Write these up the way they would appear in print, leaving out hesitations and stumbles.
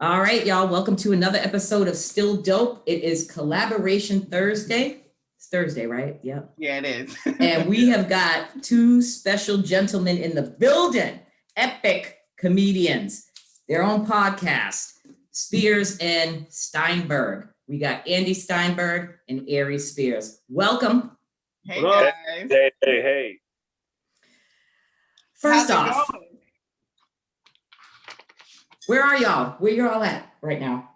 All right, y'all. Welcome to another episode of Still Dope. It is Collaboration Thursday. It's Thursday, right? Yep. Yeah, it is. And we have got two special gentlemen in the building, epic comedians, their own podcast, Spears and Steinberg. We got Andy Steinberg and Aries Spears. Welcome. Hey, guys. Hey. First off, where are y'all? Where you're all at right now?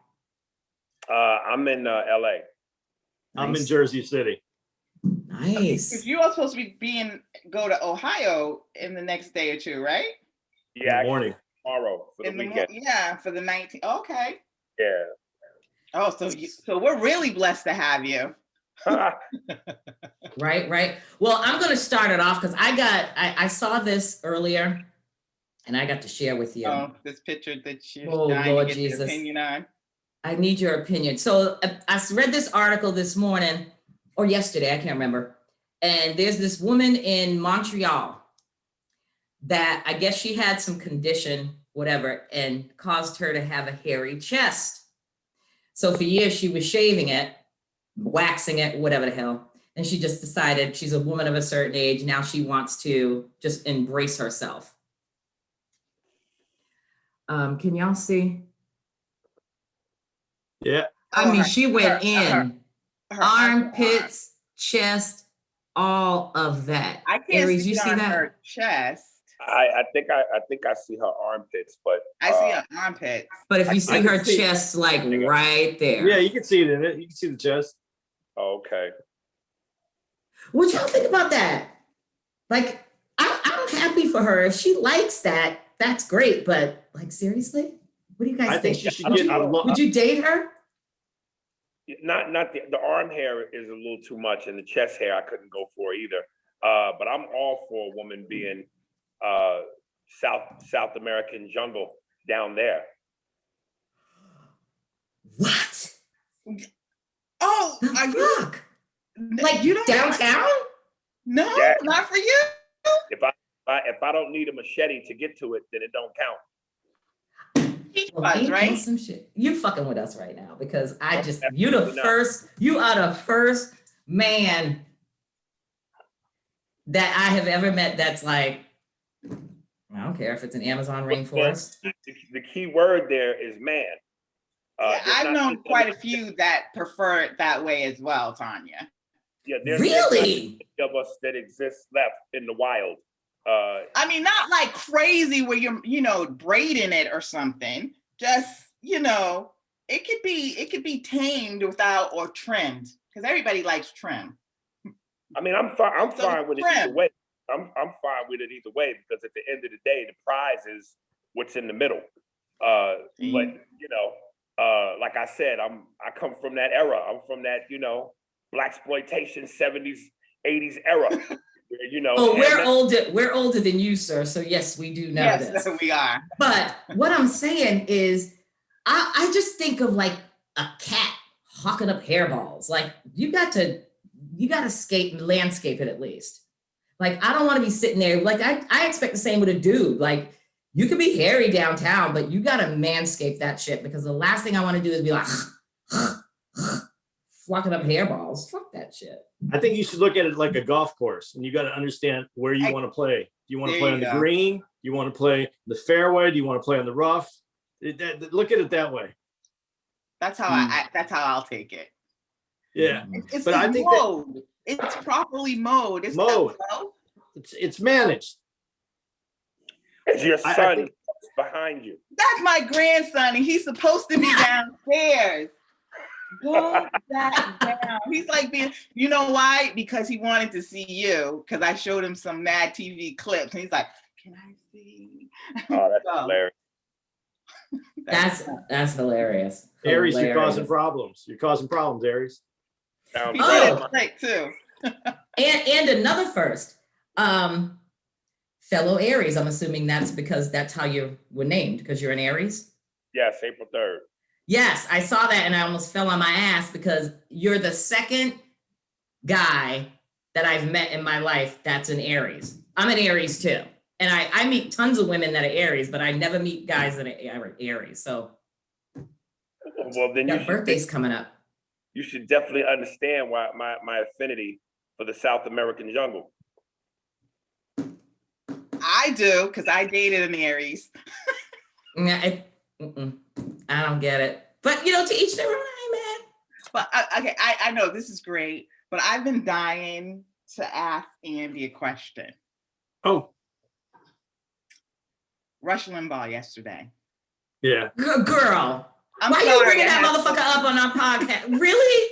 I'm in LA. Nice. I'm in Jersey City. Nice. Because you are supposed to go to Ohio in the next day or two, right? Yeah, in the morning. Tomorrow for the weekend. For the 19th. Okay. Yeah. Oh, so we're really blessed to have you. Right. Well, I'm going to start it off because I saw this earlier. And I got to share with you. Oh, this picture that you're Lord to get Jesus. your opinion on. I need your opinion. So I read this article this morning or yesterday, I can't remember. And there's this woman in Montreal that I guess she had some condition, whatever, and caused her to have a hairy chest. So for years she was shaving it, waxing it, whatever the hell. And she just decided she's a woman of a certain age. Now she wants to just embrace herself. Can y'all see? Yeah. I mean, she went in armpits, chest, all of that. I can't Aries, see you see that? Her chest. I think I see her armpits, but I see her armpits. But if you see her chest, like right there. Yeah, you can see it in it. You can see the chest. Okay. What y'all think about that? Like, I'm happy for her. If she likes that, that's great. But like, seriously, what do you guys think? She should get would you date her? Not the arm hair is a little too much, and the chest hair I couldn't go for either. But I'm all for a woman being South American jungle down there. What? Oh, the fuck? Like you don't downtown? No, Yeah. not for you. If I don't need a machete to get to it, then it don't count. Right? Some shit. You fucking with us right now because you are the first man that I have ever met that's like, I don't care if it's an Amazon rainforest. The key word there is man. I've known quite a few that prefer it that way as well, Tanya. Yeah, really? There's of us that exist left in the wild. I mean, not like crazy where you're, braiding it or something. Just, it could be tamed without or trimmed because everybody likes trim. I mean, I'm fine with it either way. I'm fine with it either way because at the end of the day, the prize is what's in the middle. But like I said, I come from that era. I'm from that, blaxploitation 70s, 80s era. We're older than you, sir. So yes, we do know this. Yes, we are. But what I'm saying is, I just think of like a cat hawking up hairballs. Like you got to landscape it at least. Like I don't want to be sitting there. Like I expect the same with a dude. Like you could be hairy downtown, but you got to manscape that shit because the last thing I want to do is be like flocking up hairballs. Fuck that shit. I think you should look at it like a golf course, and you got to understand where you want to play. Do you want to play on the green? Do you want to play the fairway? Do you want to play on the rough? Look at it that way. That's how that's how I'll take it. Yeah, but I think it's properly mowed. It's mowed. It's managed. It's your son behind you. That's my grandson, and he's supposed to be downstairs. Go back down. He's like you know why? Because he wanted to see you. Because I showed him some Mad TV clips, and he's like, "Can I see?" Oh, that's hilarious. That's hilarious. Aries, you're causing problems. You're causing problems, Aries. Too. and another first, fellow Aries. I'm assuming that's because that's how you were named because you're an Aries. Yes, April 3rd. Yes, I saw that and I almost fell on my ass because you're the second guy that I've met in my life that's an Aries. I'm an Aries too. And I meet tons of women that are Aries, but I never meet guys that are Aries. So Well, then Your birthday's coming up. you should definitely understand why my affinity for the South American jungle. I do, because I dated an Aries. Yeah, I don't get it. But to each their own, I man. But okay, I know this is great, but I've been dying to ask Andy a question. Oh, Rush Limbaugh yesterday. yeah. Girl, I'm why sorry, you bringing I that have motherfucker to- up on our podcast? Really?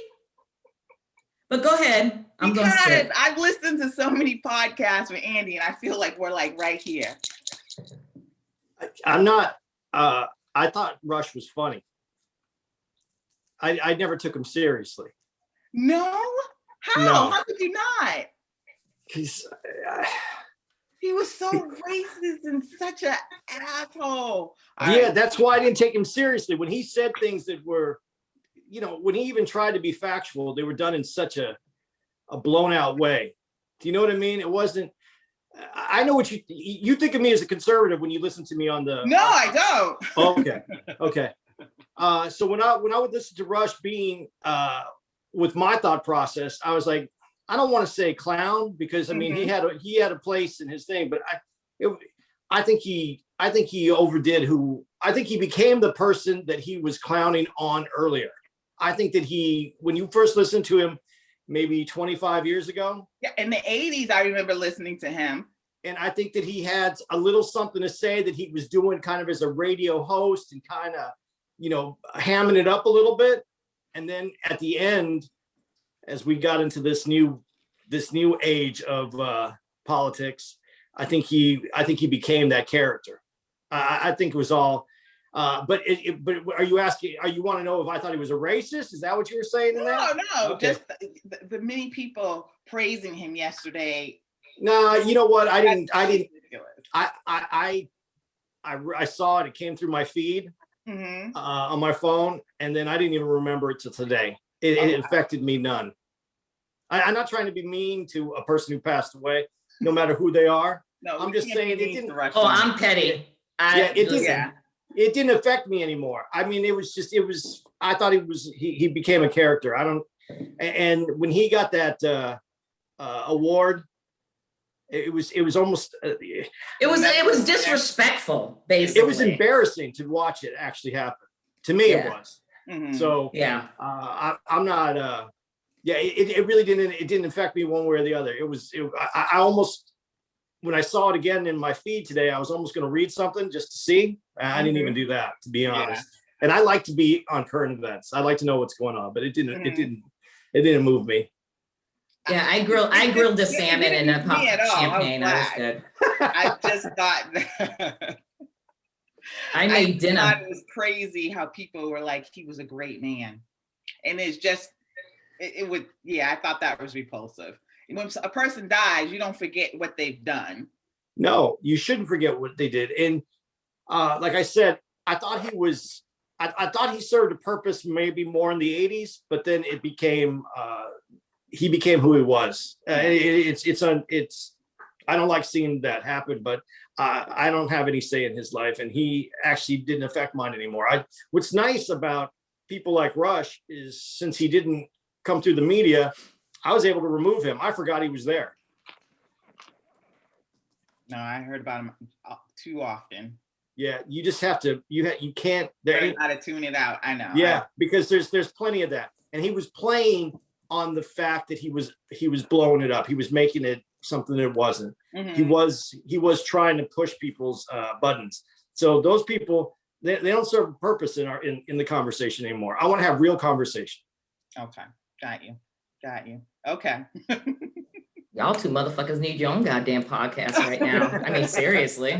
But go ahead. I'm gonna Because sit. I've listened to so many podcasts with Andy, and I feel like we're like right here. I'm not. I thought Rush was funny. I never took him seriously. No? How? No. How could you not? He's. He was so racist and such an asshole. Yeah, that's why I didn't take him seriously. When he said things that were, when he even tried to be factual, they were done in such a blown out way. Do you know what I mean? It wasn't. I know what you think of me as a conservative when you listen to me on the. No, I don't. Okay. So when I would listen to Rush being with my thought process, I was like, I don't want to say clown because I mean he had a place in his thing, but I think he overdid. I think he became the person that he was clowning on earlier. I think that when you first listened to him, maybe 25 years ago. Yeah, in the 80s, I remember listening to him. And I think that he had a little something to say that he was doing kind of as a radio host and kind of, hamming it up a little bit. And then at the end, as we got into this new age of politics, I think he became that character. I think it was all. But are you asking? Are you want to know if I thought he was a racist? Is that what you were saying in that? No. Okay. Just the many people praising him yesterday. No, you know what? I didn't. Ridiculous. I saw it. It came through my feed on my phone, and then I didn't even remember it till today. It affected me none. I'm not trying to be mean to a person who passed away, no matter who they are. No, I'm just saying it didn't. Oh, I'm petty. It didn't affect me anymore. I mean, I thought he became a character. And when he got that award, it was almost. It was disrespectful, basically. It was embarrassing to watch it actually happen. To me, it was. So yeah, I'm not. It really didn't. It didn't affect me one way or the other. I almost. When I saw it again in my feed today, I was almost going to read something just to see. I didn't even do that, to be honest. And I like to be on current events. I like to know what's going on, but it didn't move me. Yeah, I grilled the salmon and a pop champagne. That was good. I just thought I made dinner. I thought it was crazy how people were like, he was a great man. And it's just, I thought that was repulsive. When a person dies, you don't forget what they've done. No, you shouldn't forget what they did. And like I said, I thought he served a purpose maybe more in the 80s, but then he became who he was. I don't like seeing that happen, but I don't have any say in his life, and he actually didn't affect mine anymore. What's nice about people like Rush is since he didn't come through the media, I was able to remove him. I forgot he was there. No, I heard about him too often. Yeah, you just have to. You can't. Learn how to tune it out. I know. Yeah, because there's plenty of that, and he was playing on the fact that he was blowing it up. He was making it something that it wasn't. He was trying to push people's buttons. So those people they don't serve a purpose in the conversation anymore. I want to have real conversation. Okay, got you. Okay. Y'all two motherfuckers need your own goddamn podcast right now. I mean, seriously.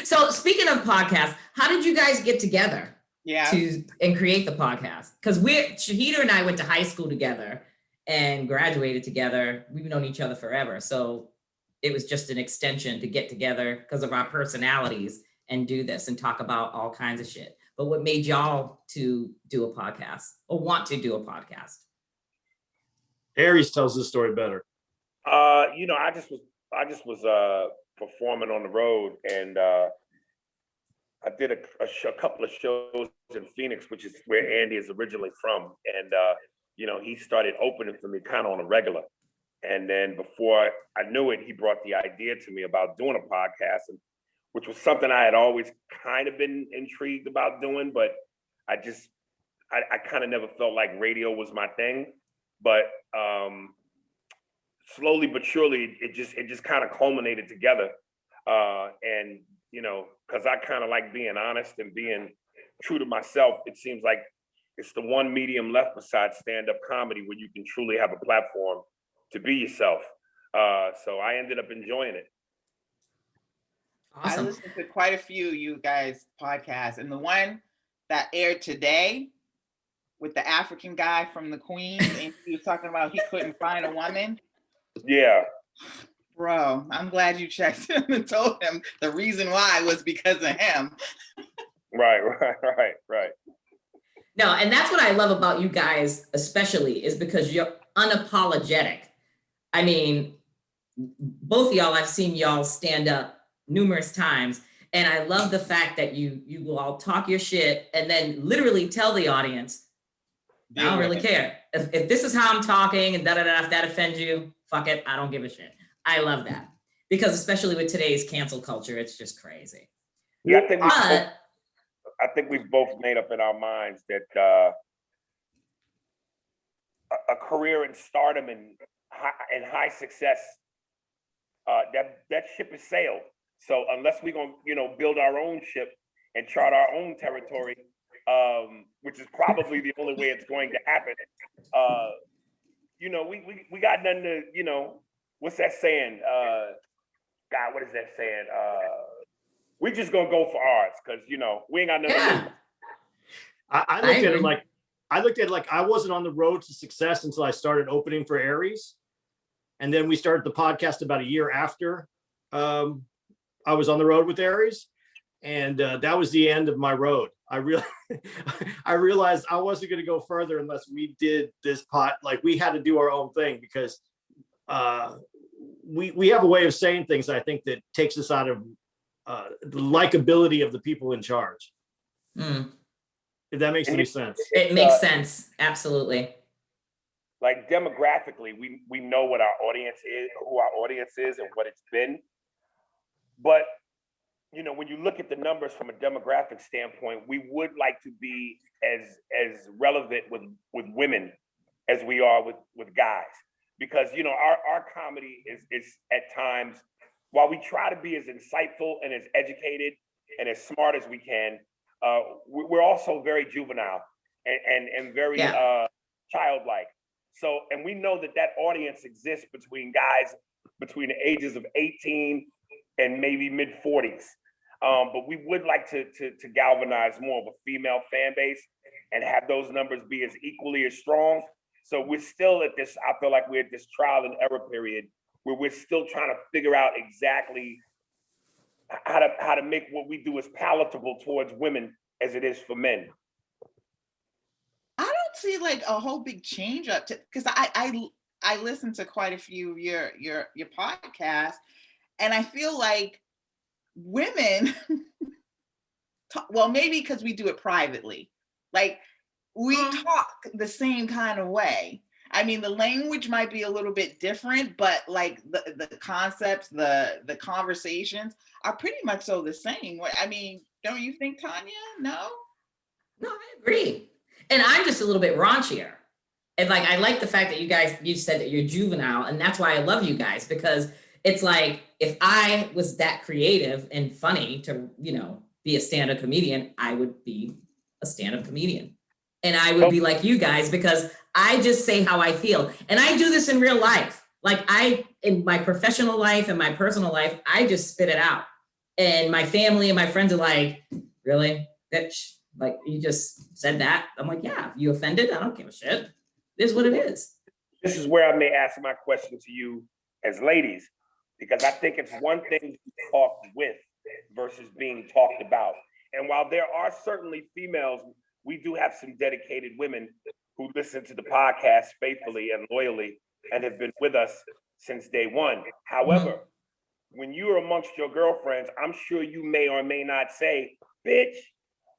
So speaking of podcasts, how did you guys get together? And create the podcast? Because Shahida and I went to high school together and graduated together. We've known each other forever. So it was just an extension to get together because of our personalities and do this and talk about all kinds of shit. But what made y'all to do a podcast or want to do a podcast? Aries tells this story better. I just was performing on the road, and I did a couple of shows in Phoenix, which is where Andy is originally from. And, he started opening for me kind of on a regular. And then before I knew it, he brought the idea to me about doing a podcast, which was something I had always kind of been intrigued about doing, but I kind of never felt like radio was my thing. But slowly but surely, it just kind of culminated together. And because I kind of like being honest and being true to myself, it seems like it's the one medium left besides stand-up comedy where you can truly have a platform to be yourself. So I ended up enjoying it. Awesome. I listened to quite a few of you guys' podcasts, and the one that aired today with the African guy from the Queen, and he was talking about he couldn't find a woman. Yeah. Bro, I'm glad you checked him and told him the reason why was because of him. Right. No, and that's what I love about you guys, especially, is because you're unapologetic. I mean, both of y'all, I've seen y'all stand up numerous times, and I love the fact that you will all talk your shit and then literally tell the audience, I don't really care. If this is how I'm talking and if that offends you, fuck it, I don't give a shit. I love that, because especially with today's cancel culture, it's just crazy. Yeah, I think we've both made up in our minds that a career in stardom and high success, that ship has sailed. So unless we're gonna, build our own ship and chart our own territory, which is probably the only way it's going to happen, we got nothing to, what's that saying? God, what is that saying? We just gonna go for ours because we ain't got nothing to lose. I looked at it like I wasn't on the road to success until I started opening for Aries. And then we started the podcast about a year after I was on the road with Aries. And that was the end of my road. I realized I wasn't going to go further unless we did this like we had to do our own thing, because we have a way of saying things, I think, that takes us out of the likability of the people in charge. If that makes any sense. It makes sense. Absolutely. Like demographically, we know what our audience is, who our audience is, and what it's been. But when you look at the numbers from a demographic standpoint, we would like to be as relevant with women as we are with guys, because our comedy is at times, while we try to be as insightful and as educated and as smart as we can, we're also very juvenile and very childlike. So, and we know that audience exists between guys between the ages of 18 and maybe mid 40s. But we would like to galvanize more of a female fan base and have those numbers be as equally as strong. So we're still at this, I feel like we're at this trial and error period where we're still trying to figure out exactly how to make what we do as palatable towards women as it is for men. I don't see like a whole big change up to, because I listen to quite a few of your podcasts, and I feel like women well, maybe because we do it privately, like we talk the same kind of way. I mean, the language might be a little bit different, but like the concepts, the conversations are pretty much so the same. I mean, don't you think, Tanya? No, I agree. And I'm just a little bit raunchier. And like, I like the fact that you said that you're juvenile, and that's why I love you guys, because it's like, if I was that creative and funny to, be a stand-up comedian, I would be a stand-up comedian. And I would be like you guys, because I just say how I feel. And I do this in real life. Like in my professional life and my personal life, I just spit it out. And my family and my friends are like, really? Bitch, like you just said that? I'm like, yeah, you offended? I don't give a shit. It is what it is. This is where I may ask my question to you as ladies, because I think it's one thing to talk with versus being talked about. And while there are certainly females, we do have some dedicated women who listen to the podcast faithfully and loyally and have been with us since day one. However, when you are amongst your girlfriends, I'm sure you may or may not say, bitch.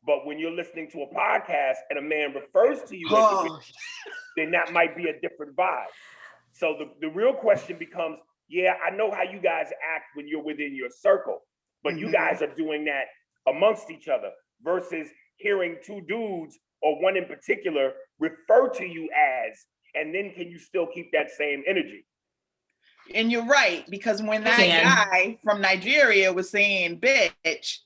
But when you're listening to a podcast and a man refers to you as a bitch, Oh, then that might be a different vibe. So the real question becomes, yeah, I know how you guys act when you're within your circle, but you guys are doing that amongst each other versus hearing two dudes or one in particular refer to you as, and then can you still keep that same energy? and you're right, because when that guy from Nigeria was saying bitch,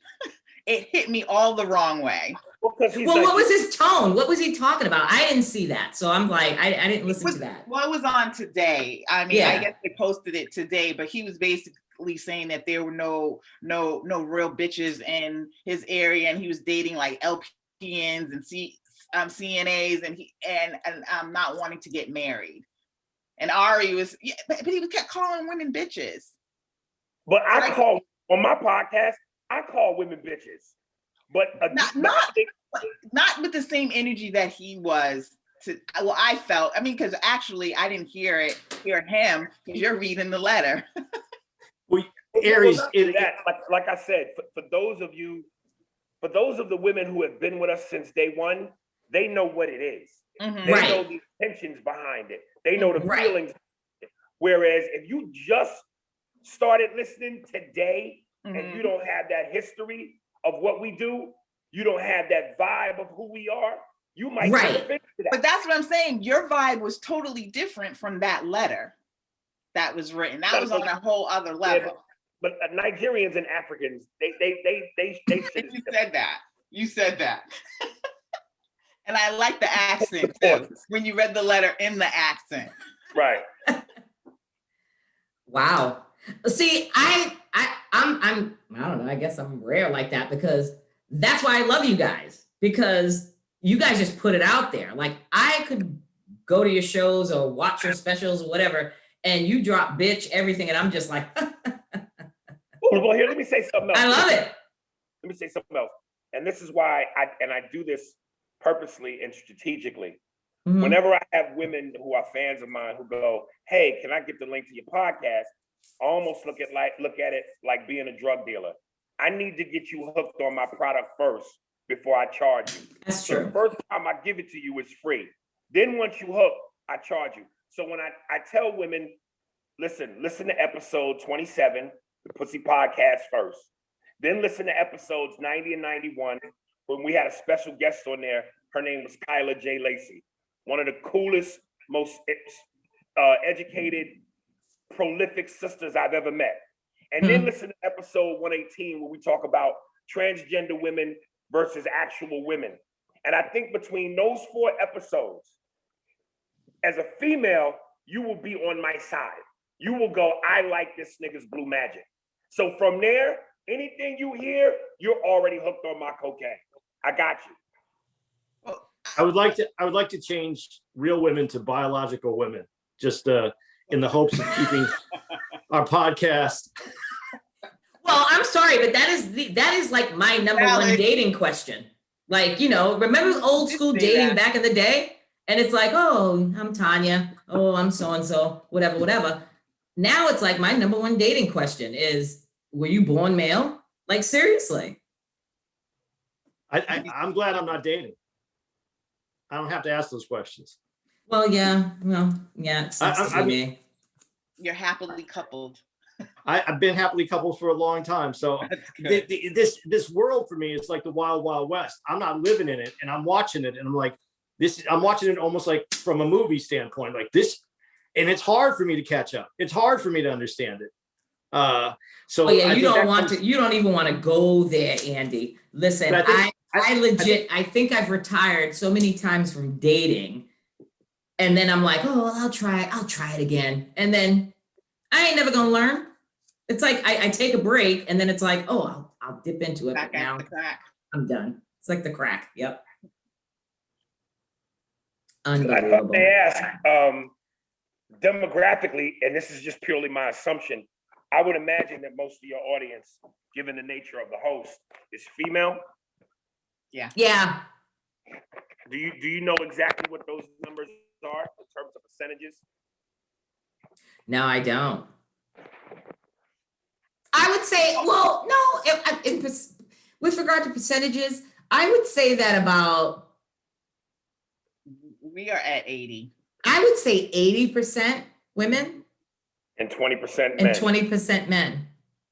it hit me all the wrong way. Well, what was his tone? What was he talking about? I didn't see that. So I'm like, I didn't listen to that. Well, it was on today. I mean, I guess they posted it today, but he was basically saying that there were no real bitches in his area, and he was dating like LPNs and CNAs, and I'm not wanting to get married. And Ari was, but he kept calling women bitches. But I call on my podcast, I call women bitches. But not with the same energy that he was I felt. I mean, because actually I didn't hear him, because you're reading the letter. Well, Aries, like I said, for those of the women who have been with us since day one, they know what it is. Mm-hmm. They know the intentions behind it. They know the feelings. Whereas if you just started listening today and you don't have that history of what we do, you don't have that vibe of who we are, you might take offense to that. But that's what I'm saying. Your vibe was totally different from that letter that was written. That was on a whole other level. But Nigerians and Africans, they You said that. And I like the accent too, when you read the letter in the accent. Right. Wow. See, I'm I don't know, I guess I'm rare like that, because that's why I love you guys, because you guys just put it out there. Like, I could go to your shows or watch your specials or whatever, and you drop bitch everything, and I'm just like, well, here, let me say something else. I love it. Let me say something else. And this is why I do this purposely and strategically. Mm-hmm. Whenever I have women who are fans of mine who go, hey, can I get the link to your podcast? I almost look at it like being a drug dealer. I need to get you hooked on my product first before I charge you. That's true. The first time I give it to you is free. Then once you hook, I charge you. So when I tell women, listen to episode 27, the Pussy Podcast first. Then listen to episodes 90 and 91, when we had a special guest on there. Her name was Kyla J. Lacey, one of the coolest, most educated, prolific sisters I've ever met. And then listen to episode 118, where we talk about transgender women versus actual women. And I think between those 4 episodes, as a female, you will be on my side. You will go, I like this nigga's blue magic. So from there, anything you hear, you're already hooked on my cocaine. I got you. I would like to change real women to biological women, just in the hopes of keeping our podcast. Well, I'm sorry, but that is like my number one dating question. Like, remember old school dating back in the day? And it's like, oh, I'm Tanya. Oh, I'm so-and-so, whatever. Now it's like my number one dating question is, were you born male? Like, seriously. I'm glad I'm not dating. I don't have to ask those questions. Well, yeah. It sucks to me. You're happily coupled. I've been happily coupled for a long time. So this world for me is like the wild, wild west. I'm not living in it, and I'm watching it, and I'm like, I'm watching it almost like from a movie standpoint, like this, and it's hard for me to catch up. It's hard for me to understand it. You don't even want to go there, Andy. Listen, I think I've retired so many times from dating, and then I'm like, oh, well, I'll try it again. And then I ain't never gonna learn. It's like I take a break, and then it's like, oh, I'll dip into it. But now I'm done. It's like the crack. Yep. Unbelievable. I thought they asked demographically, and this is just purely my assumption, I would imagine that most of your audience, given the nature of the host, is female. Yeah. Yeah. Do you know exactly what those numbers are in terms of percentages? No, I don't. I would say, well, no, with regard to percentages, I would say that about, We are at 80. I would say 80% women And 20% men. and 20% men.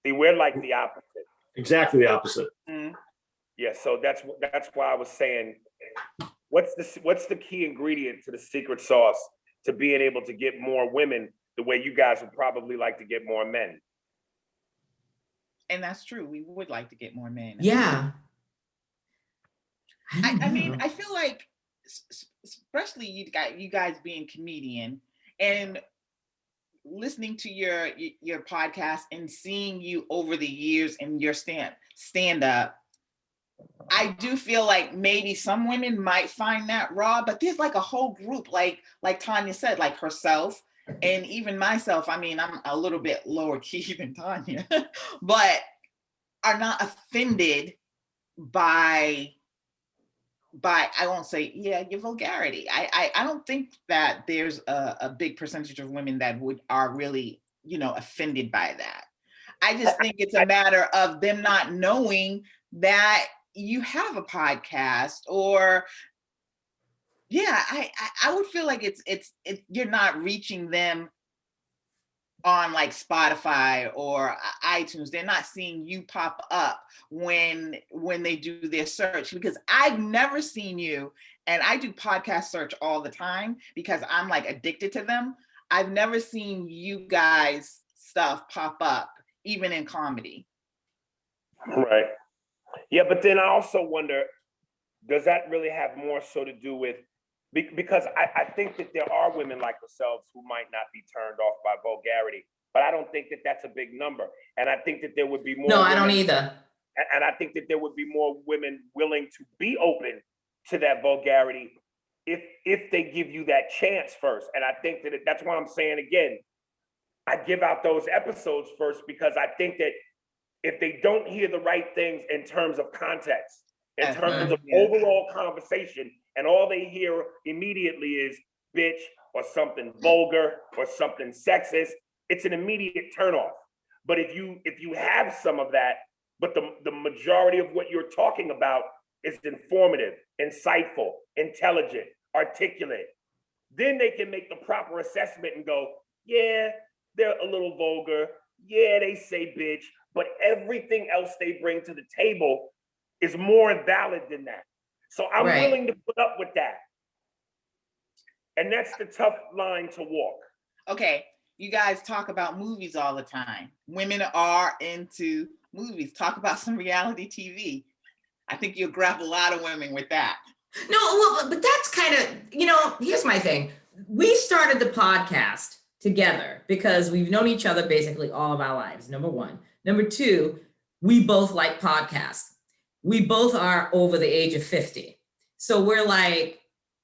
See, we're like the opposite. Exactly the opposite. Mm. Yeah, so that's why I was saying, what's the key ingredient to the secret sauce to being able to get more women the way you guys would probably like to get more men? And that's true. We would like to get more men. Yeah. I mean, I feel like, especially you guys being comedian and listening to your podcast and seeing you over the years and your stand up, I do feel like maybe some women might find that raw, but there's like a whole group, like Tanya said, like herself and even myself. I mean, I'm a little bit lower key than Tanya, but are not offended by I won't say your vulgarity. I don't think that there's a big percentage of women that are really offended by that. I just think it's a matter of them not knowing that you have a podcast, or I would feel like it's you're not reaching them on like Spotify or iTunes. They're not seeing you pop up when they do their search, because I've never seen you, and I do podcast search all the time because I'm like addicted to them. I've never seen you guys stuff pop up, even in comedy. Right. Yeah, but then I also wonder, does that really have more so to do with, because I think that there are women like yourselves who might not be turned off by vulgarity, but I don't think that that's a big number. And I think that there would be more. No, I don't either. And I think that there would be more women willing to be open to that vulgarity if they give you that chance first. And I think that that's why I'm saying again, I give out those episodes first, because I think that if they don't hear the right things in terms of context, in terms of overall conversation, and all they hear immediately is bitch or something vulgar or something sexist, it's an immediate turnoff. But if you have some of that, but the majority of what you're talking about is informative, insightful, intelligent, articulate, then they can make the proper assessment and go, yeah, they're a little vulgar. Yeah, they say bitch, but everything else they bring to the table is more valid than that. So I'm willing to put up with that. And that's the tough line to walk. Okay, you guys talk about movies all the time. Women are into movies. Talk about some reality TV. I think you'll grab a lot of women with that. No, well, but that's kind of, here's my thing. We started the podcast together because we've known each other basically all of our lives, number one. Number two, we both like podcasts. We both are over the age of 50. So we're like,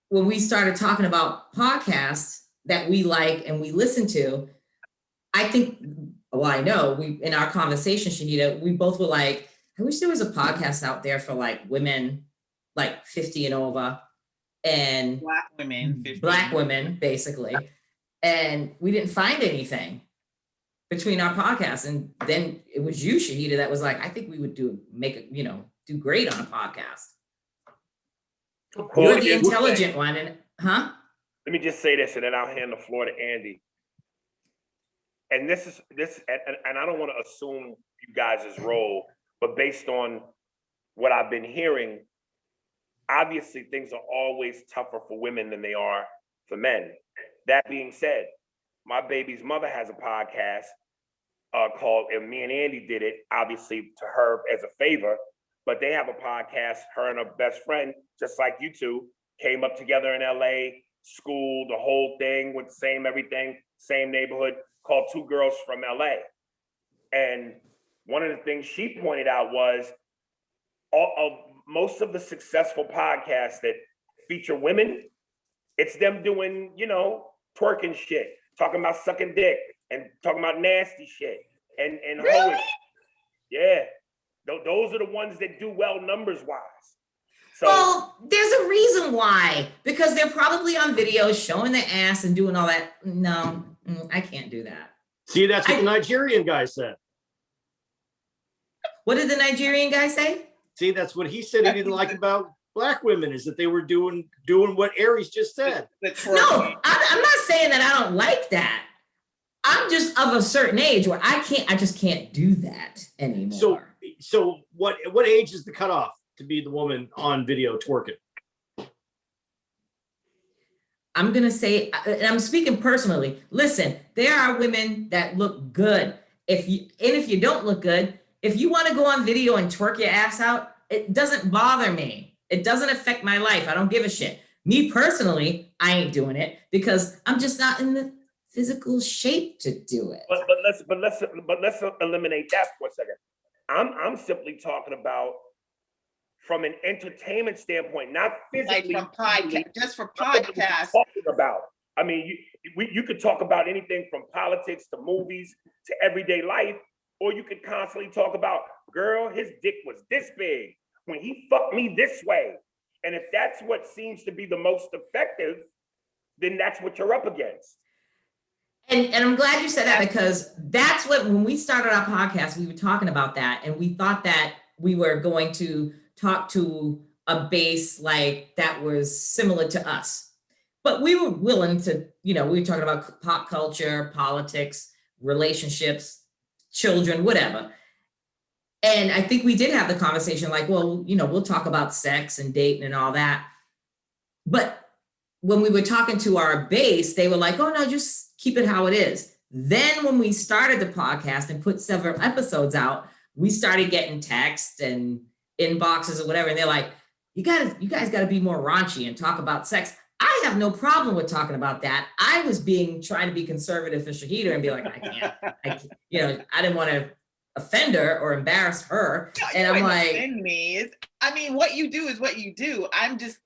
when we started talking about podcasts that we like and we listen to, I know we, in our conversation, Shahida, we both were like, I wish there was a podcast out there for like women, like 50 and over, and Black women, 50. Black women, basically. And we didn't find anything between our podcasts. And then it was you, Shahida, that was like, I think we would do great on a podcast. You're the intelligent one, and Let me just say this, and then I'll hand the floor to Andy. And this is and I don't want to assume you guys' role, but based on what I've been hearing, obviously things are always tougher for women than they are for men. That being said, my baby's mother has a podcast called, and me and Andy did it, obviously to her as a favor, but they have a podcast, her and her best friend, just like you two, came up together in LA, school, the whole thing, with the same everything, same neighborhood, called Two Girls from LA. And one of the things she pointed out was most of the successful podcasts that feature women, it's them doing, twerking shit, talking about sucking dick and talking about nasty shit and really? Yeah. Those are the ones that do well numbers wise. So, well, there's a reason why, because they're probably on video showing their ass and doing all that. No, I can't do that. See, that's what the Nigerian guy said. What did the Nigerian guy say? See, that's what he said he didn't like about black women, is that they were doing what Aries just said. The No, twerking. I'm not saying that I don't like that. I'm just of a certain age where I just can't do that anymore. So what age is the cutoff to be the woman on video twerking? I'm going to say, and I'm speaking personally, listen, there are women that look good. If you don't look good, if you want to go on video and twerk your ass out, it doesn't bother me. It doesn't affect my life. I don't give a shit. Me personally, I ain't doing it because I'm just not in the physical shape to do it. But let's eliminate that for a second. I'm simply talking about from an entertainment standpoint, not physically. Like from podcast, just for podcasts. Talking about. I mean, you could talk about anything from politics to movies to everyday life, or you could constantly talk about, girl, his dick was this big when he fucked me this way. And if that's what seems to be the most effective, then that's what you're up against. And I'm glad you said that, because that's what, when we started our podcast, we were talking about that, and we thought that we were going to talk to a base like that was similar to us. But we were willing to, we were talking about pop culture, politics, relationships, children, whatever. And I think we did have the conversation like, well, we'll talk about sex and dating and all that. But when we were talking to our base, they were like, oh no, just keep it how it is. Then when we started the podcast and put several episodes out, we started getting texts and inboxes or whatever. And they're like, you guys got to be more raunchy and talk about sex. I have no problem with talking about that. I was trying to be conservative for Shahida and be like, I can't. I didn't want to offend her or embarrass her. No, and I'm like, offend me. What you do is what you do. I'm just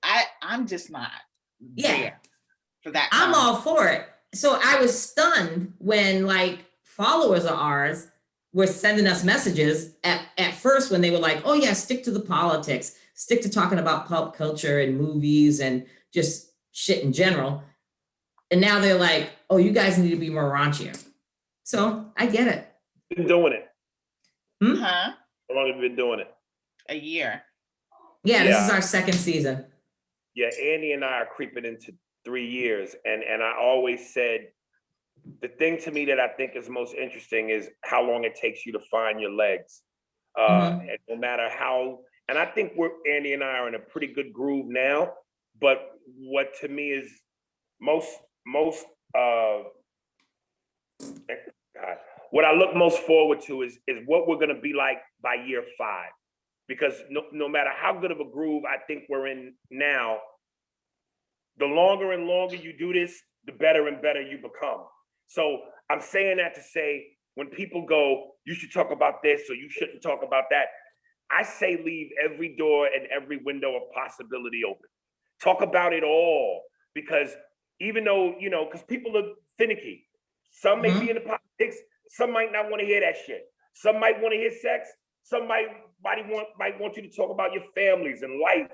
not there for that. I'm all for it. So I was stunned when followers of ours were sending us messages at first when they were like, oh yeah, stick to the politics, stick to talking about pop culture and movies and just shit in general. And now they're like, oh, you guys need to be more raunchier. So I get it. Been doing it. Huh? How long have you been doing it? A year. Yeah, this is our second season. Yeah, Andy and I are creeping into 3 years. And I always said, the thing to me that I think is most interesting is how long it takes you to find your legs. And no matter how, and I think Andy and I are in a pretty good groove now, but what to me is what I look most forward to is what we're gonna be like by year 5. Because no matter how good of a groove I think we're in now, the longer and longer you do this, the better and better you become. So I'm saying that to say, when people go, you should talk about this or you shouldn't talk about that, I say leave every door and every window of possibility open. Talk about it all, because even though, because people are finicky. Some may be into politics, some might not want to hear that shit. Some might want to hear sex, some might want you to talk about your families and life.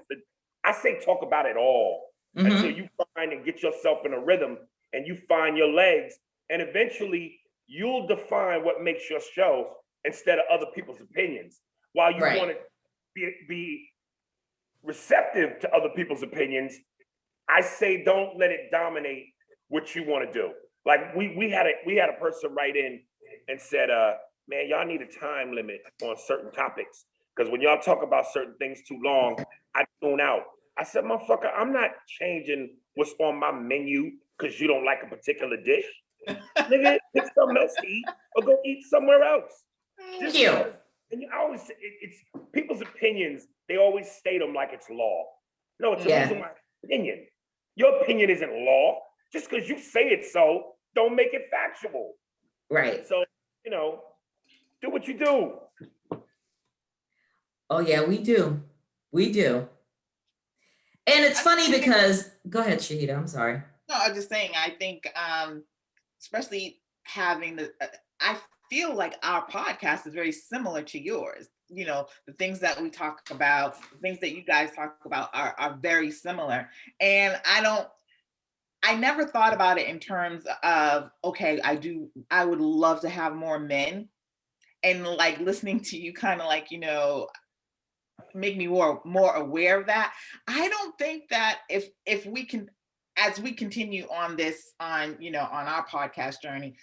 I say talk about it all until you find and get yourself in a rhythm and you find your legs, and eventually you'll define what makes your show instead of other people's opinions. While you want to be receptive to other people's opinions, I say don't let it dominate what you want to do. Like we had a person write in and said, man, y'all need a time limit on certain topics, because when y'all talk about certain things too long, I tune out. I said, motherfucker, I'm not changing what's on my menu because you don't like a particular dish. Nigga, pick something else to eat or go eat somewhere else. And I always say, it's people's opinions, they always state them like it's law. No, it's a reason why it's opinion. Your opinion isn't law. Just because you say it so, don't make it factual. Right. So, do what you do. Oh yeah, we do. We do. And it's funny because, go ahead, Shahida, I'm sorry. No, I'm just saying, I think, especially having I feel like our podcast is very similar to yours. The things that we talk about, the things that you guys talk about are very similar. And I never thought about it in terms of, okay, I would love to have more men. And listening to you kind of make me more aware of that. I don't think that if we can, as we continue on this, on our podcast journey,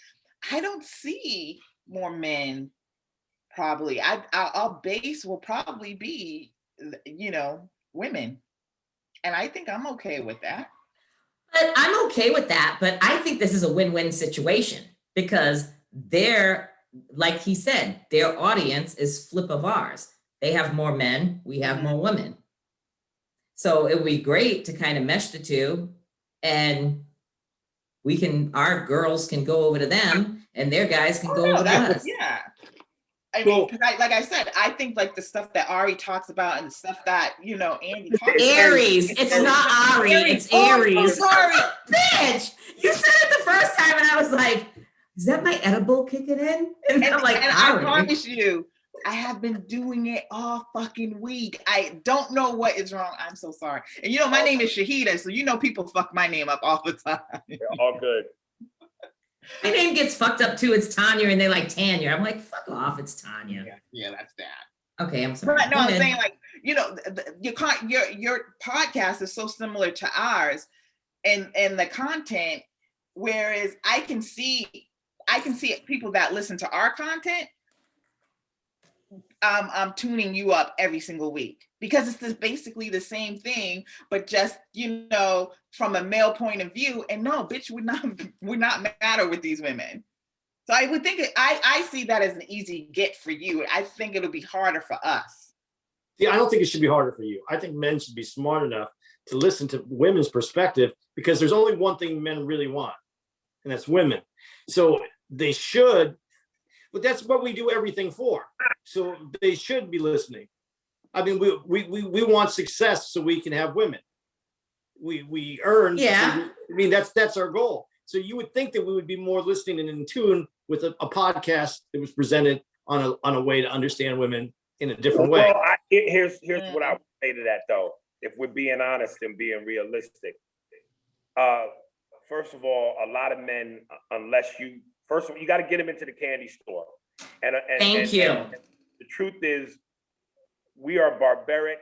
I don't see more men. Probably our base will probably be women, and I think I'm okay with that. But I'm okay with that, but I think this is a win-win situation because they're, like he said, their audience is flip of ours. They have more men, we have more women. So it would be great to kind of mesh the two, and our girls can go over to them and their guys can go over to us. Yeah. I mean, like I said, I think like the stuff that Ari talks about and the stuff that, Andy talks about. Aries. It's not Ari, it's Aries. Oh, sorry. Bitch, you said it the first time and I was like, is that my edible kicking in? And I'm like, I promise you, I have been doing it all fucking week. I don't know what is wrong. I'm so sorry. And my name is Shahida, so people fuck my name up all the time. Yeah, all good. My name gets fucked up too. It's Tanya, and they like Tanya. I'm like, fuck off. It's Tanya. Yeah, that's that. Okay, I'm sorry. But no, I'm saying like, your podcast is so similar to ours, and the content. Whereas I can see people that listen to our content. I'm tuning you up every single week because it's basically the same thing, but just from a male point of view. And no, bitch, would not matter with these women. So I would think I see that as an easy get for you. I think it'll be harder for us. Yeah, I don't think it should be harder for you. I think men should be smart enough to listen to women's perspective because there's only one thing men really want, and that's women. So they should. But that's what we do everything for. So they should be listening. I mean, we want success so we can have women. We earn. Yeah. I mean, that's our goal. So you would think that we would be more listening and in tune with a podcast that was presented on a way to understand women in a different way. Well, here's what I would say to that though. If we're being honest and being realistic, first of all, a lot of men, first of all, you got to get them into the candy store. Thank you. And the truth is, we are barbaric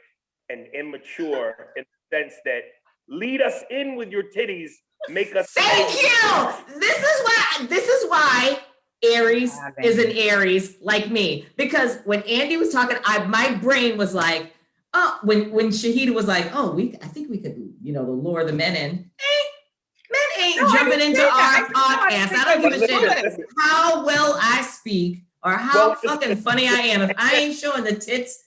and immature in the sense that lead us in with your titties, make us. Thank you. This is why Aries is an Aries like me. Because when Andy was talking, my brain was like, oh, when Shahida was like, oh, I think we could, lure the men in. Men ain't jumping into our podcast. I don't give a shit how well I speak or how fucking funny I am. If I ain't showing the tits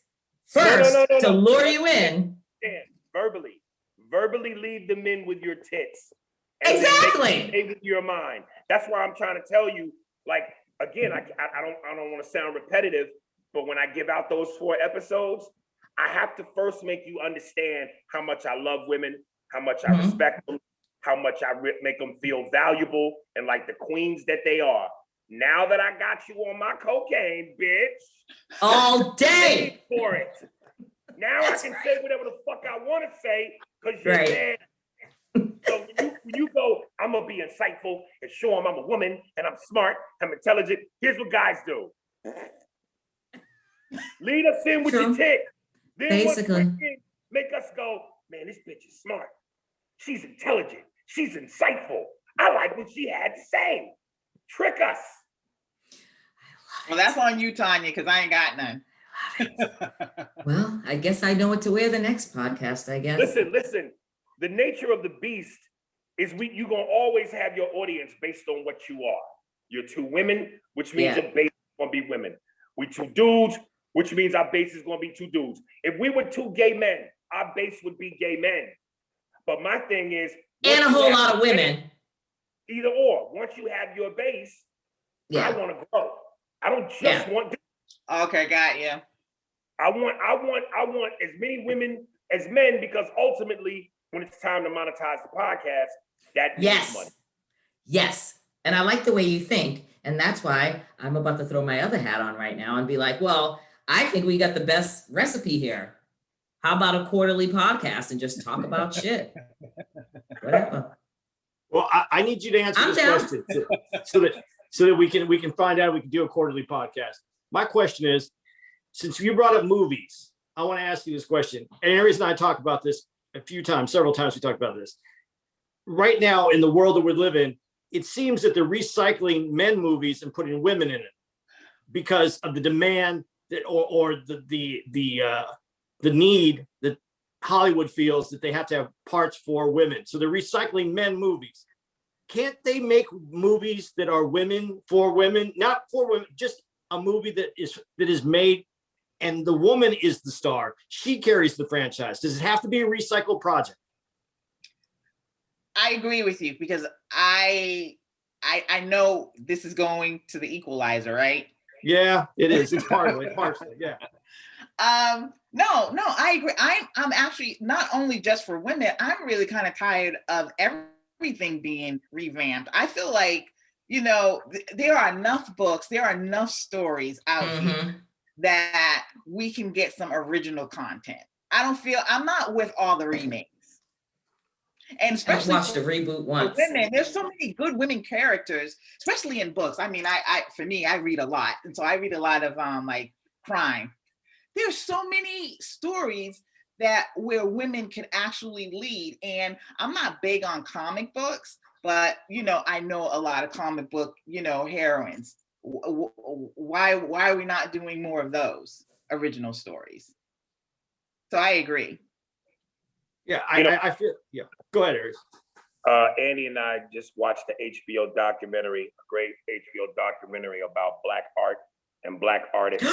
first to lure you in. Verbally lead them in with your tits. Exactly. Stay with your mind. That's why I'm trying to tell you, like, again, I don't want to sound repetitive, but when I give out those 4 episodes, I have to first make you understand how much I love women, how much I respect them, how much I make them feel valuable and like the queens that they are. Now that I got you on my cocaine, bitch. All day. For it. Now I can say whatever the fuck I want to say because you're dead. So when you go, I'm going to be insightful and show them I'm a woman and I'm smart, I'm intelligent. Here's what guys do. Lead us in with your tits. Then basically make us go, man, this bitch is smart. She's intelligent. She's insightful. I like what she had to say. Trick us. Well, that's on you, Tanya, because I ain't got none. Well, I guess I know what to wear the next podcast, I guess. Listen. The nature of the beast is you're going to always have your audience based on what you are. You're 2 women, which means your base is going to be women. We 2 dudes, which means our base is going to be 2 dudes. If we were 2 gay men, our base would be gay men. But my thing is, and a whole lot of women. Either or. Once you have your base, I want to grow. I don't just want. Okay, got you. I want as many women as men because ultimately, when it's time to monetize the podcast, that needs money. Yes, and I like the way you think, and that's why I'm about to throw my other hat on right now and be like, well, I think we got the best recipe here. How about a quarterly podcast and just talk about shit? Whatever. Well, I need you to answer this question so that we can find out if we can do a quarterly podcast. My question is, since you brought up movies, I want to ask you this question. And Aries and I talked about this a few times, several times we talked about this. Right now, in the world that we live in, it seems that they're recycling men movies and putting women in it because of the demand that, or the need that Hollywood feels that they have to have parts for women. So they're recycling men movies. Can't they make movies that are women for women, not for women, just a movie that is made and the woman is the star. She carries the franchise. Does it have to be a recycled project? I agree with you because I know this is going to the Equalizer, right? Yeah, it is. It's partially, yeah. No, I agree. I'm actually not only just for women. I'm really kind of tired of everything being revamped. I feel like, there are enough books, there are enough stories out here that we can get some original content. I'm not with all the remakes. And especially I watched the reboot once. Women, there's so many good women characters, especially in books. I mean, for me, I read a lot. And so I read a lot of like crime. There's so many stories where women can actually lead. And I'm not big on comic books, but I know a lot of comic book, heroines. Why are we not doing more of those original stories? So I agree. Yeah, I feel, yeah. Go ahead, Aries. Andy and I just watched the HBO documentary, a great HBO documentary about Black art and Black artists.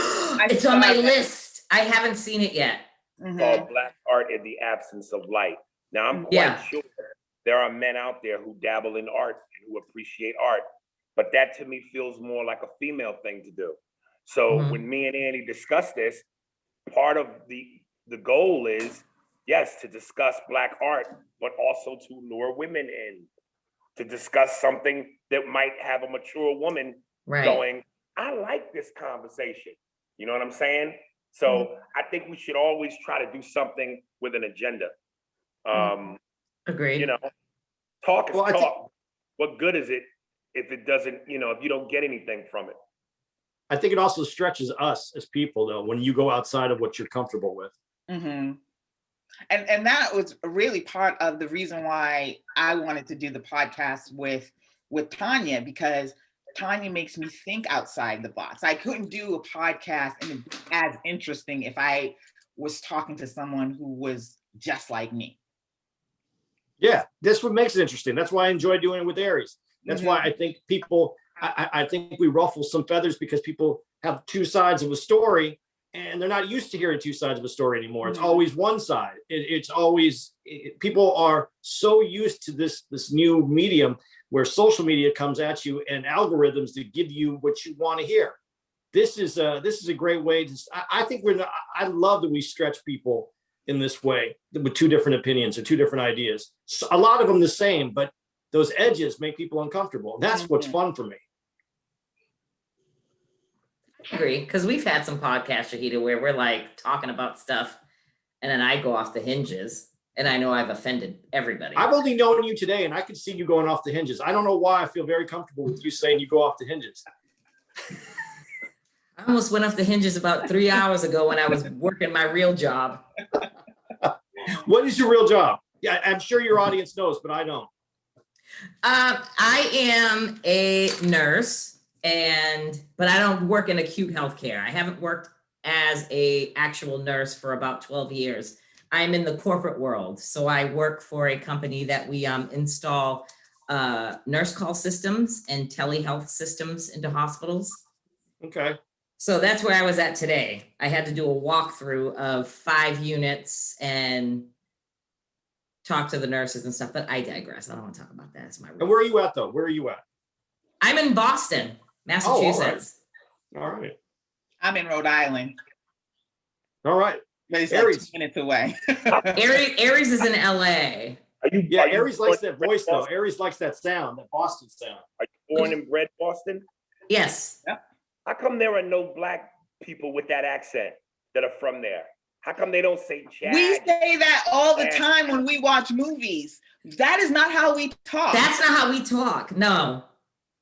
It's on my list. I haven't seen it yet. Called Black Art in the Absence of Light. Now, I'm quite sure there are men out there who dabble in art and who appreciate art, but that to me feels more like a female thing to do. So when me and Andy discuss this, part of the goal is, yes, to discuss Black art, but also to lure women in, to discuss something that might have a mature woman going, I like this conversation. You know what I'm saying? So I think we should always try to do something with an agenda. Agreed. Talk is talk. What good is it if it doesn't, if you don't get anything from it? I think it also stretches us as people, though, when you go outside of what you're comfortable with. And that was really part of the reason why I wanted to do the podcast with Tanya, because Tanya makes me think outside the box. I couldn't do a podcast and it'd be as interesting if I was talking to someone who was just like me. Yeah, that's what makes it interesting. That's why I enjoy doing it with Aries. That's why I think people, I think we ruffle some feathers because people have two sides of a story and they're not used to hearing two sides of a story anymore. It's always one side. It's always, people are so used to this new medium where social media comes at you and algorithms that give you what you want to hear. This is a great way to, I think I love that we stretch people in this way with two different opinions or two different ideas. So a lot of them the same, but those edges make people uncomfortable. That's what's fun for me. I agree, because we've had some podcasts, Shahida, where we're like talking about stuff and then I go off the hinges and I know I've offended everybody. I've only known you today and I can see you going off the hinges. I don't know why I feel very comfortable with you saying you go off the hinges. I almost went off the hinges about 3 hours ago when I was working my real job. What is your real job? Yeah, I'm sure your audience knows, but I don't. I am a nurse, but I don't work in acute healthcare. I haven't worked as a actual nurse for about 12 years. I'm in the corporate world. So I work for a company that we install nurse call systems and telehealth systems into hospitals. Okay. So that's where I was at today. I had to do a walkthrough of 5 units and talk to the nurses and stuff, but I digress. I don't want to talk about that. It's my And where are you at though? Where are you at? I'm in Boston, Massachusetts. All right. I'm in Rhode Island. All right. But it's Aries. like 2 minutes away. Aries is in LA. Yeah, Aries likes that voice though. Aries likes that sound, that Boston sound. Are you born and bred Boston? Yes. Yep. How come there are no Black people with that accent that are from there? How come they don't say Chad? We say that all the time when we watch movies. That is not how we talk. That's not how we talk. No.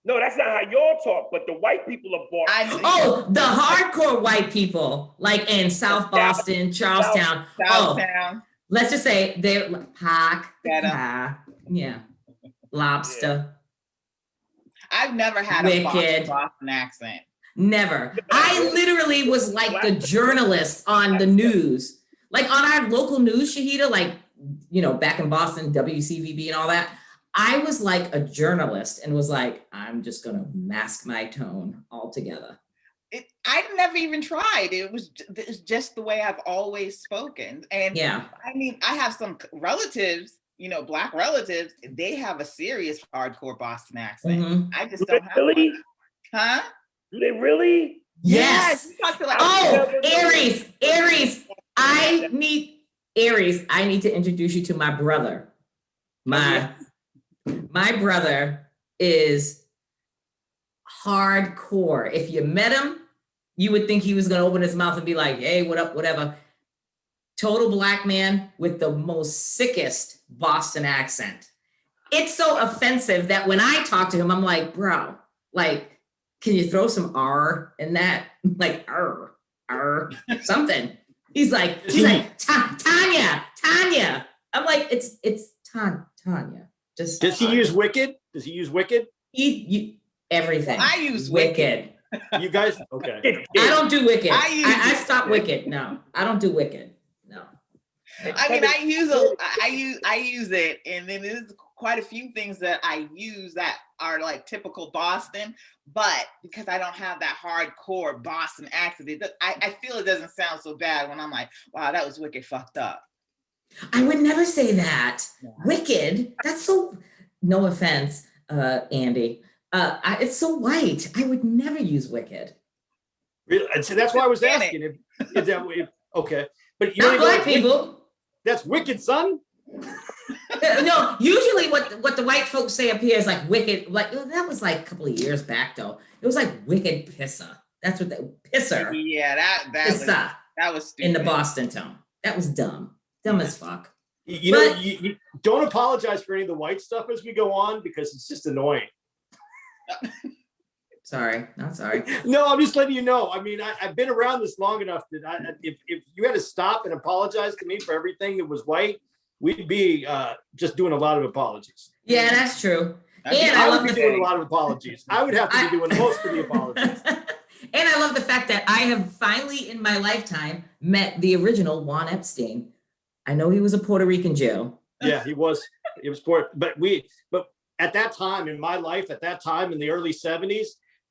No, that's not how y'all talk, but the white people of Boston. Oh, the hardcore white people, like in South Boston, Charlestown. Oh, Southtown. let's just say they're park, Get 'em. yeah, lobster, I've never had a Wicked. Boston accent. never. I literally was like the journalist on the news, like on our local news, Shahida, like, you know, back in Boston, WCVB and all that. I was like a journalist and was like, I'm just gonna mask my tone altogether. I never even tried. It's just the way I've always spoken. And Yeah. I mean, I have some relatives, you know, Black relatives, they have a serious hardcore Boston accent. Mhm. I just don't have one. Huh? Do they really? Yes. You talk to like, Oh, Aries, I need to introduce you to my brother. My brother is hardcore. If you met him, you would think he was going to open his mouth and be like, hey, what up, whatever. Total Black man with the most sickest Boston accent. It's so offensive that when I talk to him, I'm like, bro, like, can you throw some R in that? Like, R, something. He's like, Tanya. I'm like, it's Tanya. Just Does he use Wicked? Does he use Wicked? Everything. I use Wicked. You guys? Okay. I don't do Wicked. I I stopped Wicked. No, I don't do Wicked. No. I mean, I use it, and then there's quite a few things that I use that are like typical Boston, but because I don't have that hardcore Boston accent, I feel it doesn't sound so bad when I'm like, wow, that was wicked fucked up. I would never say that. Yeah. Wicked. That's so. No offense, Andy. It's so white. I would never use wicked. Really? And so that's why I was asking if that way. Okay, but you not Black people. That's wicked, son. No, usually what the white folks say up here is like wicked. Like that was like a couple of years back though. It was like wicked pisser. That's what the pisser. Yeah, that was stupid. In the Boston tone. That was dumb. Dumb as fuck. You don't apologize for any of the white stuff as we go on because it's just annoying. Sorry, not sorry. No, I'm just letting you know. I mean, I've been around this long enough that if you had to stop and apologize to me for everything that was white, we'd be just doing a lot of apologies. Yeah, that's true. And I would be doing a lot of apologies. I would have to be doing most of the apologies. And I love the fact that I have finally in my lifetime met the original Juan Epstein. I know he was a Puerto Rican Jew. Yeah, he was. It was Puerto, but at that time in my life, at that time in the early 70s,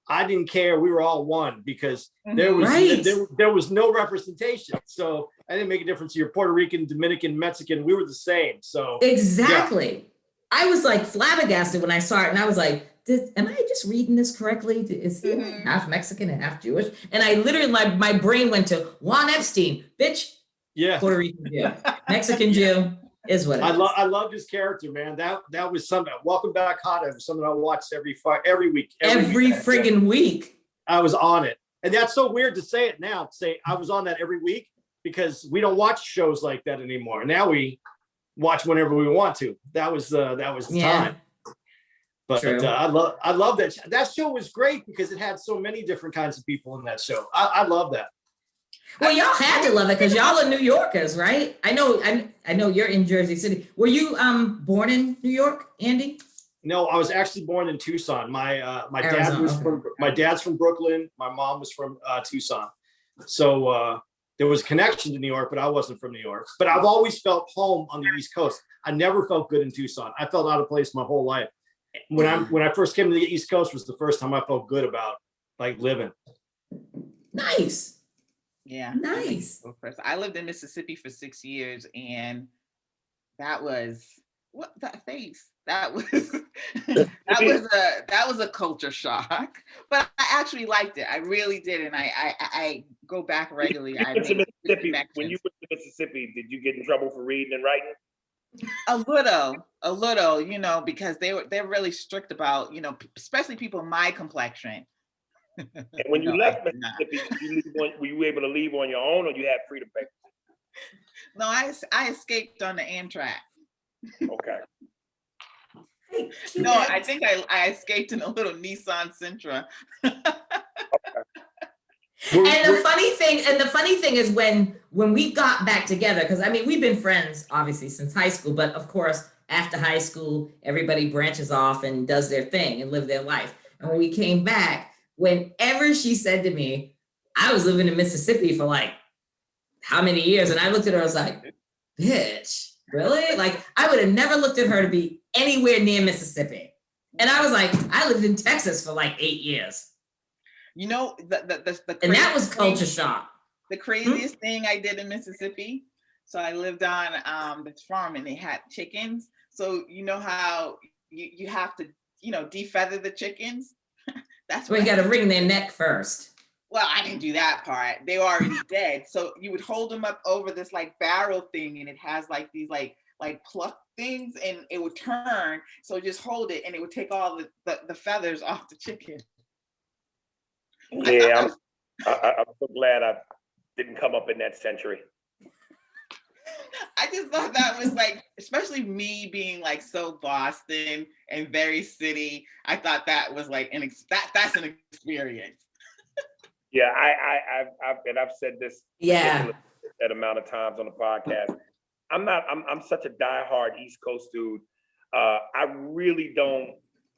I didn't care. We were all one because there was no representation. So I didn't make a difference. You're Puerto Rican, Dominican, Mexican. We were the same. So exactly. Yeah. I was like flabbergasted when I saw it, and I was like, am I just reading this correctly? Is he half Mexican and half Jewish? And I literally, my brain went to Juan Epstein, bitch. Yeah. Puerto Rican Jew, Mexican Jew is what it is. I loved his character, man. That was something. Welcome Back Hot. It was something I watched every week. Every friggin' week. I was on it, and that's so weird to say it now. To say I was on that every week because we don't watch shows like that anymore. Now we watch whenever we want to. That was the time. But I love that. That show was great because it had so many different kinds of people in that show. I love that. Well, y'all had to love it because y'all are New Yorkers, right? I know you're in Jersey City. Were you born in New York, Andy? No, I was actually born in Tucson. My dad's from Brooklyn. My mom was from Tucson. So there was a connection to New York, but I wasn't from New York. But I've always felt home on the East Coast. I never felt good in Tucson. I felt out of place my whole life. When I first came to the East Coast was the first time I felt good about like living. Nice. Yeah. Nice. I lived in Mississippi for 6 years, and that was that face. That was a culture shock. But I actually liked it. I really did, and I go back regularly. When you went to Mississippi, did you get in trouble for reading and writing? A little, you know, because they're really strict about, you know, especially people my complexion. And when you left Mississippi, were you able to leave on your own, or you had freedom papers? No, I escaped on the Amtrak. Okay. No, I think I escaped in a little Nissan Sentra. And the funny thing is when we got back together, because I mean, we've been friends obviously since high school, but of course, after high school, everybody branches off and does their thing and live their life. And when we came back, whenever she said to me, I was living in Mississippi for like how many years? And I looked at her, I was like, bitch, really? Like, I would have never looked at her to be anywhere near Mississippi. And I was like, I lived in Texas for like 8 years. You know, the And that was culture shock. The craziest thing I did in Mississippi. So I lived on this farm and they had chickens. So you know how you have to, defeather the chickens? That's what you got to wring their neck first. Well, I didn't do that part. They were already dead. So you would hold them up over this like barrel thing and it has like these like pluck things and it would turn. So just hold it and it would take all the feathers off the chicken. Yeah, I'm so glad I didn't come up in that century. I just thought that was like, especially me being like so Boston and very city. I thought that was like that's an experience. Yeah, I've said this that amount of times on the podcast. I'm such a diehard East Coast dude. I really don't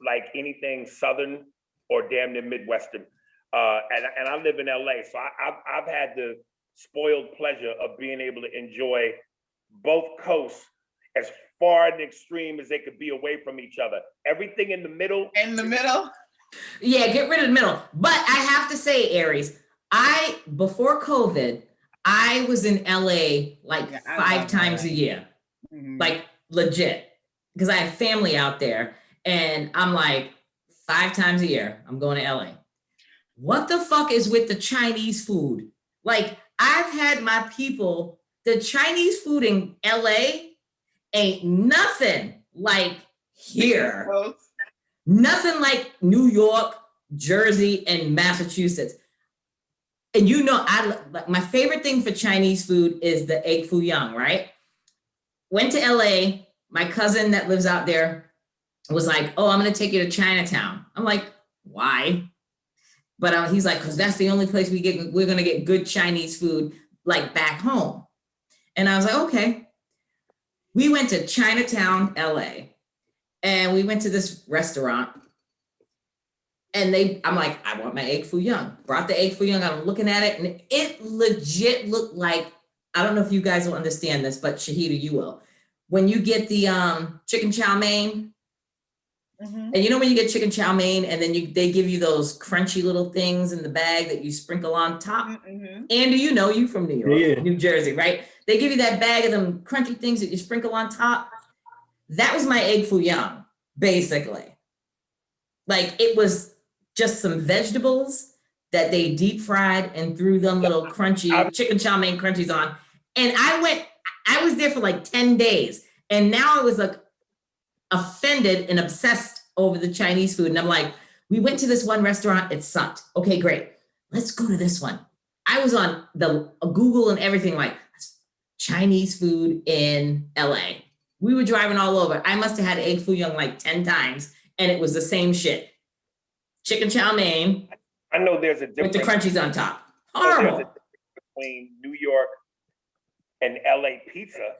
like anything Southern or damn near Midwestern. And I live in LA, so I've had the spoiled pleasure of being able to enjoy both coasts as far and extreme as they could be away from each other. Everything in the middle. Yeah, get rid of the middle. But I have to say, Aries, before COVID, I was in LA like 5 times a year, like legit, because I have family out there, and I'm like 5 times a year, I'm going to LA. What the fuck is with the Chinese food? Like, I've had my people, the Chinese food in LA ain't nothing like here. Nothing like New York, Jersey, and Massachusetts. And my favorite thing for Chinese food is the egg foo young, right? Went to LA, my cousin that lives out there was like, oh, I'm gonna take you to Chinatown. I'm like, why? But he's like, because that's the only place we're gonna get good Chinese food, like back home. And I was like, okay. We went to Chinatown, LA, and we went to this restaurant. And I'm like, I want my egg foo young. Brought the egg foo young. I'm looking at it, and it legit looked like, I don't know if you guys will understand this, but Shahida, you will. When you get the chicken chow mein, and you know when you get chicken chow mein, and then they give you those crunchy little things in the bag that you sprinkle on top. Andy, you from New York, New Jersey, right? They give you that bag of them crunchy things that you sprinkle on top. That was my egg foo young, basically. Like, it was just some vegetables that they deep fried and threw them little crunchy chicken chow mein crunchies on. And I was there for like 10 days. And now I was like offended and obsessed over the Chinese food. And I'm like, we went to this one restaurant, it sucked. Okay, great. Let's go to this one. I was on the Google and everything, like Chinese food in LA. We were driving all over. I must have had egg foo young like 10 times, and it was the same shit. Chicken chow mein. I know there's a difference with the crunchies on top. Horrible. There's a difference between New York and LA pizza,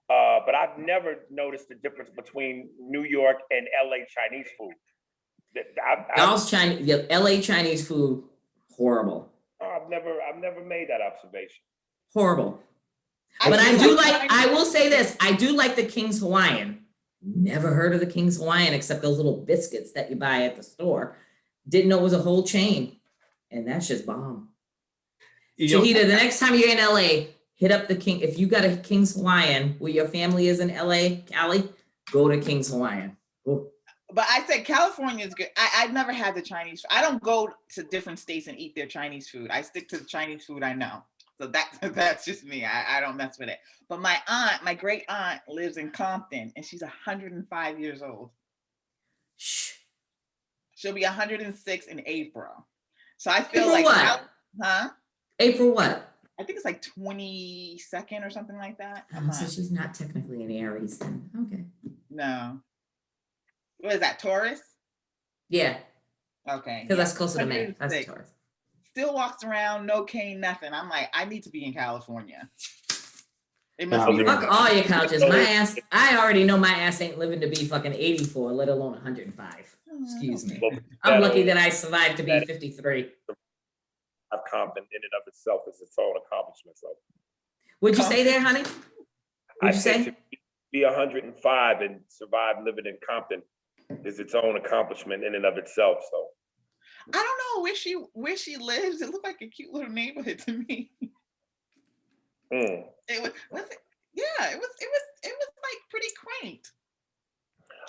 but I've never noticed the difference between New York and LA Chinese food. LA Chinese food, horrible. I've never made that observation. Horrible. But I will say this, I do like the King's Hawaiian. Never heard of the King's Hawaiian except those little biscuits that you buy at the store. Didn't know it was a whole chain. And that's just bomb. Shahida, the next time you're in LA, hit up the King. If you got a King's Hawaiian where your family is in LA, Cali, go to King's Hawaiian. Ooh. But I said California is good. I've never had the Chinese. I don't go to different states and eat their Chinese food. I stick to the Chinese food I know. So that's just me. I don't mess with it. But my great aunt lives in Compton, and she's 105 years old. Shh. She'll be 106 in April. So I feel April like what? April what? I think it's like 22nd or something like that. So she's not technically an Aries then. Okay. No. What is that, Taurus? Yeah, Okay. because that's closer to May. That's 106. Taurus. Still walks around, no cane, nothing. I'm like, I need to be in California. It must Oh, be. man. Fuck all your couches. My ass, I already know my ass ain't living to be fucking 84, let alone 105. Excuse me. Well, I'm lucky that I survived to be 53. Compton in and of itself is its own accomplishment. So What'd you say there, honey? I What'd you said say? to be 105 and survive living in Compton is its own accomplishment in and of itself. So I don't know where she lives. It looked like a cute little neighborhood to me. It was it? Yeah, it was like pretty quaint.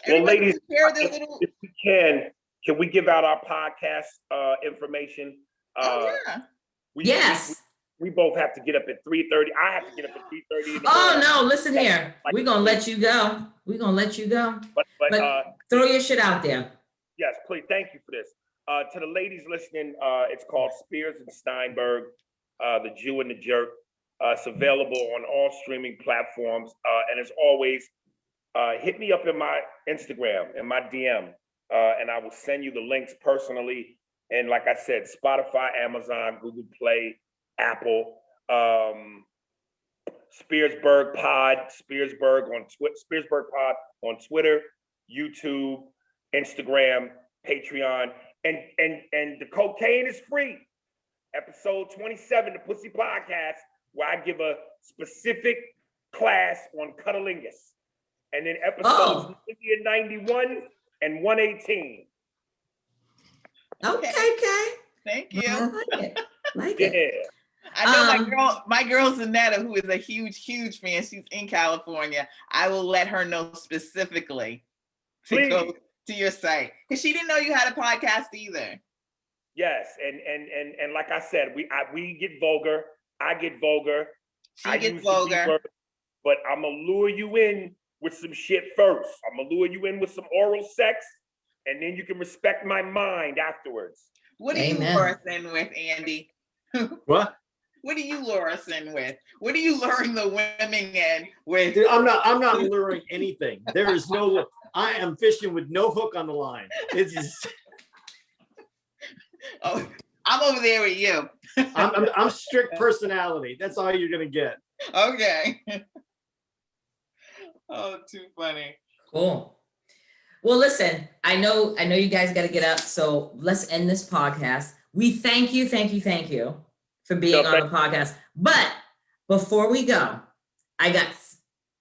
Well, Everybody ladies, took care of their little. if we can we give out our podcast information? Oh yeah. Yes. We both have to get up at 3:30. I have to get up at 3:30. Oh no, listen here. We're gonna let you go. We're gonna let you go. But throw your shit out there. yes, please. Thank you for this. To the ladies listening, it's called Spears and Steinberg, The Jew and the Jerk. It's available on all streaming platforms. And as always, hit me up in my Instagram, in my DM, and I will send you the links personally. And like I said, Spotify, Amazon, Google Play, Apple, Spearsburg Pod, Spearsburg Pod on Twitter, YouTube, Instagram, Patreon, and the cocaine is free. Episode 27, the Pussy Podcast, where I give a specific class on cunnilingus. And then episodes 91 and 118. Okay. Thank you. Like it. Yeah. I know my girl Zanetta, who is a huge fan. She's in California. I will let her know specifically to go to your site because she didn't know you had a podcast either. Yes, and like I said, we get vulgar. I get vulgar. She gets vulgar. But I'm gonna lure you in with some shit first. I'm gonna lure you in with some oral sex, and then you can respect my mind afterwards. What do you lure us in with, Andy? What? What do you lure us in with? What are you luring the women in with? Dude, I'm not luring anything. There is no. I am fishing with no hook on the line. It's just. Oh, I'm over there with you. I'm strict personality. That's all you're gonna get. Okay. Oh, too funny. Cool. Well, listen, I know you guys got to get up, so let's end this podcast. We thank you for being on the podcast. But before we go, I got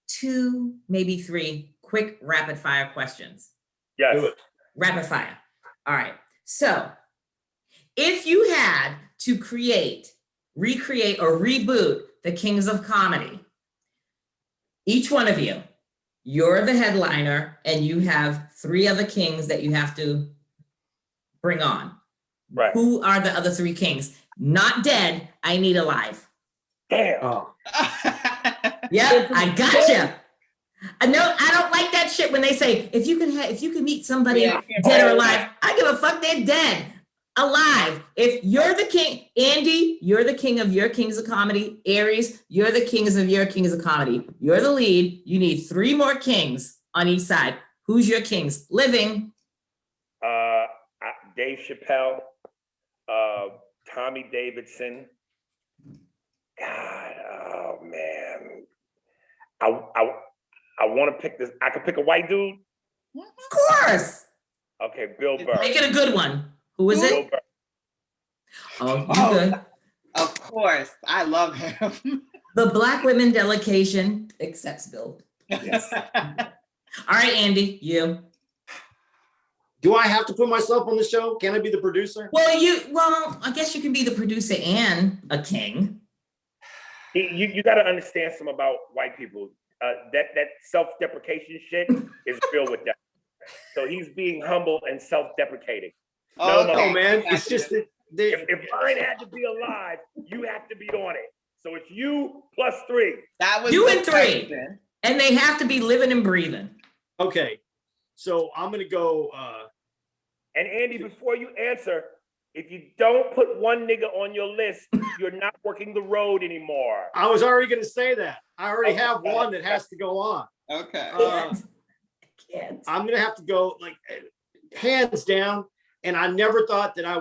2, maybe 3 quick rapid fire questions. Yes. Rapid fire. All right. So if you had to recreate, or reboot the Kings of Comedy, each one of you're the headliner, and you have 3 other kings that you have to bring on. Right. Who are the other 3 kings? Not dead. I need alive. Damn. Oh. Yep, I gotcha. I don't like that shit when they say if you can meet somebody dead or alive. I give a fuck. They're dead. Alive. If you're the king, Andy, you're the king of your Kings of Comedy. Aries, you're the kings of your Kings of Comedy. You're the lead. You need 3 more kings on each side. Who's your kings? Living. Dave Chappelle, Tommy Davidson. God, oh man. I want to pick this. I could pick a white dude. Of course. Okay, Bill Burr. Make it a good one. Who is it? Burr. Oh, you good. Of course. I love him. The Black Women Delegation accepts Bill. Yes. All right, Andy, you. Do I have to put myself on the show? Can I be the producer? Well, I guess you can be the producer and a king. You got to understand something about white people. That self-deprecation shit is real with them. So he's being humble and self-deprecating. Okay. No, man. It's just that if mine had to be alive, you have to be on it. So it's you plus 3. That was you and 3. question. And they have to be living and breathing. Okay. So I'm gonna go. And Andy, before you answer, if you don't put one nigga on your list, you're not working the road anymore. I was already gonna say that. I already have one that has to go on. Okay. can't. I'm gonna have to go like hands down. And I never thought that I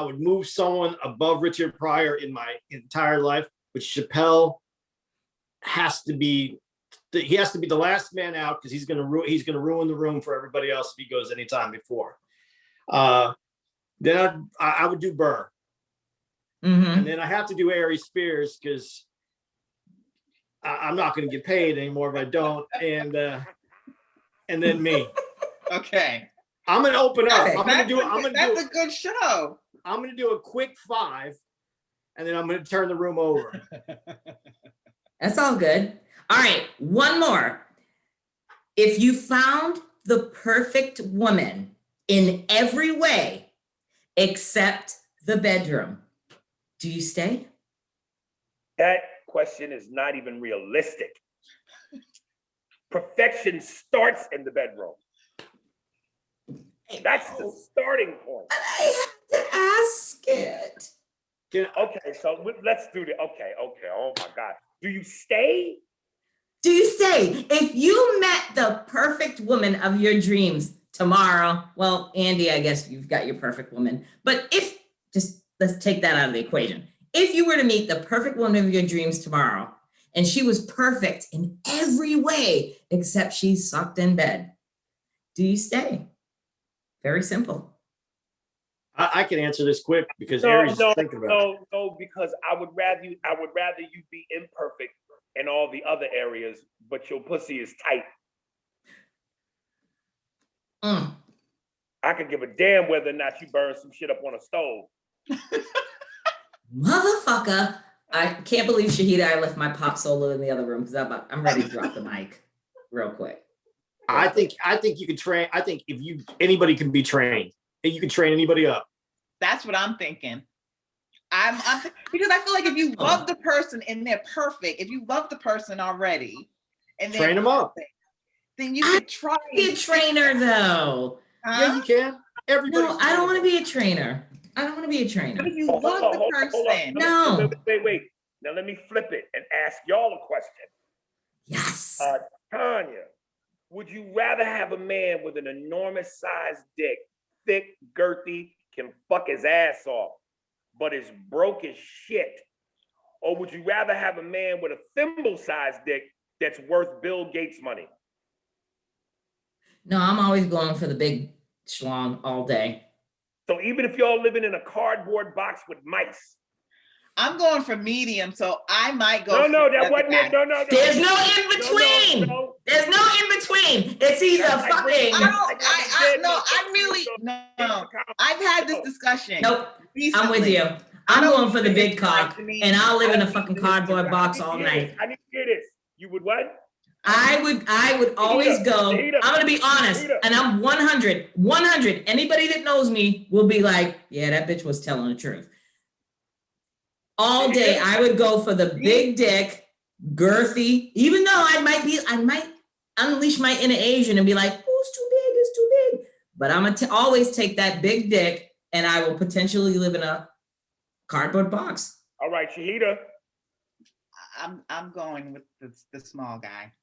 would move someone above Richard Pryor in my entire life. But Chappelle has to be. He has to be the last man out because he's gonna ruin the room for everybody else if he goes anytime before. Then I would do Burr, and then I have to do Aries Spears because I'm not going to get paid anymore if I don't, and then me. Okay. I'm going to open up. That's a good show. I'm going to do a quick 5, and then I'm going to turn the room over. That's all good. All right, one more. If you found the perfect woman in every way except the bedroom, do you stay? That question is not even realistic. Perfection starts in the bedroom. That's the starting point. I have to ask it. Okay, so let's do this. Okay. Oh my God. Do you stay? Do you stay? If you met the perfect woman of your dreams tomorrow, well, Andy, I guess you've got your perfect woman. But let's take that out of the equation. If you were to meet the perfect woman of your dreams tomorrow, and she was perfect in every way except she sucked in bed, do you stay? Very simple. I can answer this quick because Aries is thinking about it. No, because I would rather you be imperfect in all the other areas, but your pussy is tight. I could give a damn whether or not you burn some shit up on a stove. Motherfucker. I can't believe, Shahida, I left my pop solo in the other room because I'm ready to drop the mic real quick. I think you can train. I think anybody can be trained. You can train anybody up. That's what I'm thinking. I'm because I feel like if you love the person and they're perfect, if you love the person already and they're train them up, then you can try. Be a trainer though. Yeah, you can. Everybody. No, I don't want to be a trainer. I don't want to be a trainer. But if you love the person, no. Wait. Now let me flip it and ask y'all a question. Yes. Tanya, would you rather have a man with an enormous sized dick, thick, girthy, can fuck his ass off, but is broke as shit? Or would you rather have a man with a thimble-sized dick that's worth Bill Gates money? No, I'm always going for the big schlong all day. So even if y'all living in a cardboard box with mice. I'm going for medium, so I might go. No, that wasn't it. No. There's no in between. No. There's no in between. It's either fucking. I've had this discussion. Nope. Recently. I'm with you. I'm going for the big cock, and I'll live in a fucking cardboard box all night. I need to hear this. You would what? I would always go. I'm gonna be honest, and I'm 100. Anybody that knows me will be like, yeah, that bitch was telling the truth. All day, I would go for the big dick, girthy, even though I might unleash my inner Asian and be like, oh, it's too big. But I'm gonna always take that big dick, and I will potentially live in a cardboard box. All right, Shahida. I'm going with the small guy.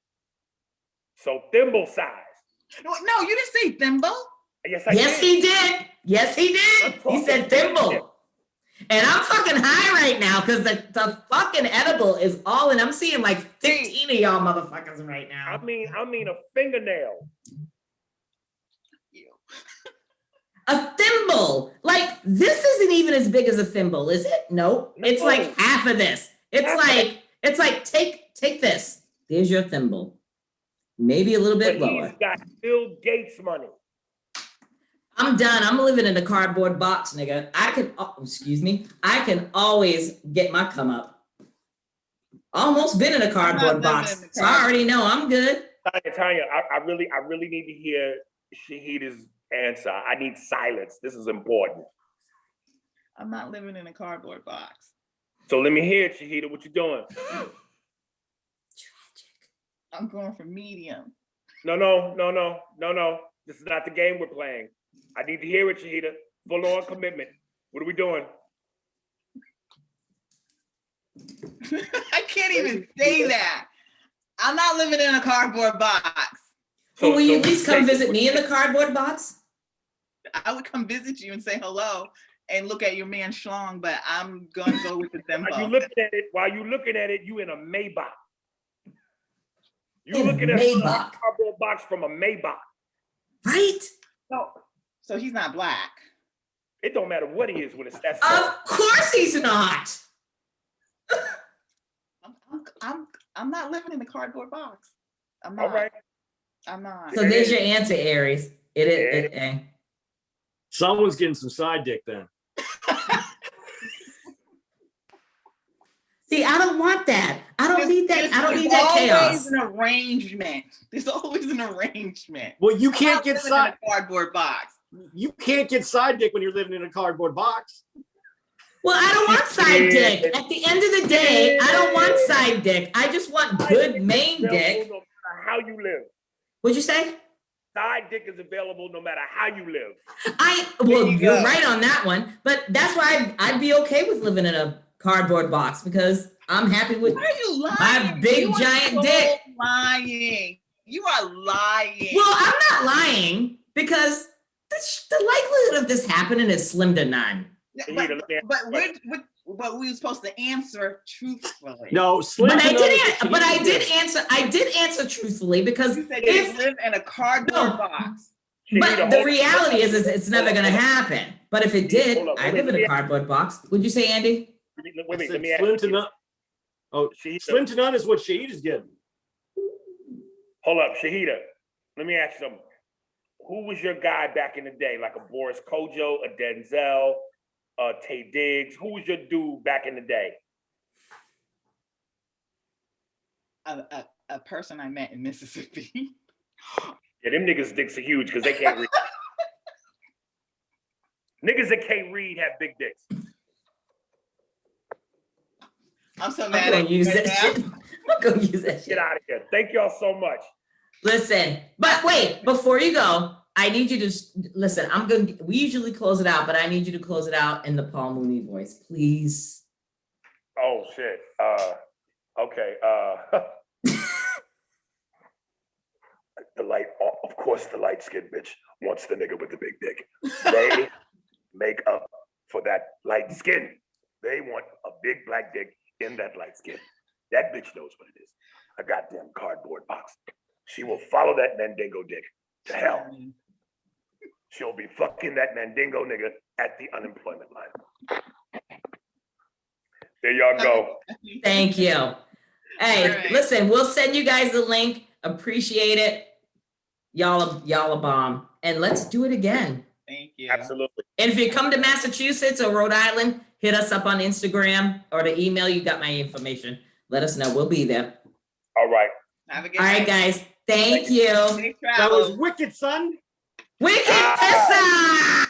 So thimble size. No, you didn't say thimble. Yes, he did. Yes, he did. He said thimble. And I'm fucking high right now because the fucking edible is all in. I'm seeing like 15 of y'all motherfuckers right now. I mean a fingernail. A thimble. Like, this isn't even as big as a thimble, is it? Nope. No. It's like half of this. It's like take this. There's your thimble. Maybe a little bit lower. He's got Bill Gates money. I'm done. I'm living in a cardboard box, nigga. I can always get my come up. Almost been in a cardboard box. So I already know I'm good. Tanya, I really need to hear Shahida's answer. I need silence. This is important. I'm not living in a cardboard box. So let me hear it, Shahida. What you doing? Tragic. I'm going for medium. No. This is not the game we're playing. I need to hear it, Shahida. Full on commitment. What are we doing? I can't even say that. I'm not living in a cardboard box. Well, will you at least come take- visit me in the cardboard box? I would come visit you and say hello and look at your man schlong, but I'm gonna go with the While you tempo. looking at it, you in a Maybach. You In a looking at a Maybach. cardboard box from a Maybach. Right? So he's not black. It don't matter what he is when it's that Of small. course he's not. I'm not living in a cardboard box. I'm not. All right. I'm not. So there's your answer, Aries. It is. Someone's getting some side dick then. See, I don't want that. I don't need that. I don't need that There's always chaos. an arrangement. There's always an arrangement. Well, you I'm can't not get living side. in a cardboard box. You can't get side dick when you're living in a cardboard box. Well, I don't want side dick. At the end of the day, I don't want side dick. I just want good main dick. No matter how you live. What'd you say? Side dick is available no matter how you live. Well, you you're go. right on that one. But that's why I'd be okay with living in a cardboard box because I'm happy with. Why are you lying? My big You are giant so dick. Lying. You are lying. Well, I'm not lying because the likelihood of this happening is slim to none. but we were supposed to answer truthfully. No, Slim. But to none is what I she did answer. I did answer truthfully because You said if you live in a cardboard box. but the reality is it's never going to happen. But if it did, Hold up, I wait, live in a cardboard box. Would you say, Andy? Wait, I let said me ask Slim to you. none. Oh, Shahida, Slim to none is what Shahid is getting. hold up, Shahida. Let me ask you something. Who was your guy back in the day? Like a Boris Kojo, a Denzel, a Tay Diggs? Who was your dude back in the day? A person I met in Mississippi. Yeah, them niggas' dicks are huge because they can't read. Niggas that can't read have big dicks. I'm so I'm mad going at to use you right that now. shit. I'm going to use that shit. Get out of here. Thank y'all so much. Listen, but wait, before you go, I need you to listen. We usually close it out, but I need you to close it out in the Paul Mooney voice, please. Oh shit. Okay. The light, of course, the light skinned bitch wants the nigga with the big dick. They make up for that light skin. They want a big black dick in that light skin. That bitch knows what it is. A goddamn cardboard box. She will follow that Mandingo dick to hell. She'll be fucking that Mandingo nigga at the unemployment line. There y'all go. Thank you. Hey, All right. listen, we'll send you guys the link. Appreciate it. Y'all a bomb. And let's do it again. Thank you. Absolutely. And if you come to Massachusetts or Rhode Island, hit us up on Instagram or the email. You got my information. Let us know. We'll be there. All right. Have a good All right, night. guys. Thank you. Safe That travels. was wicked, son. Wicked Pissa!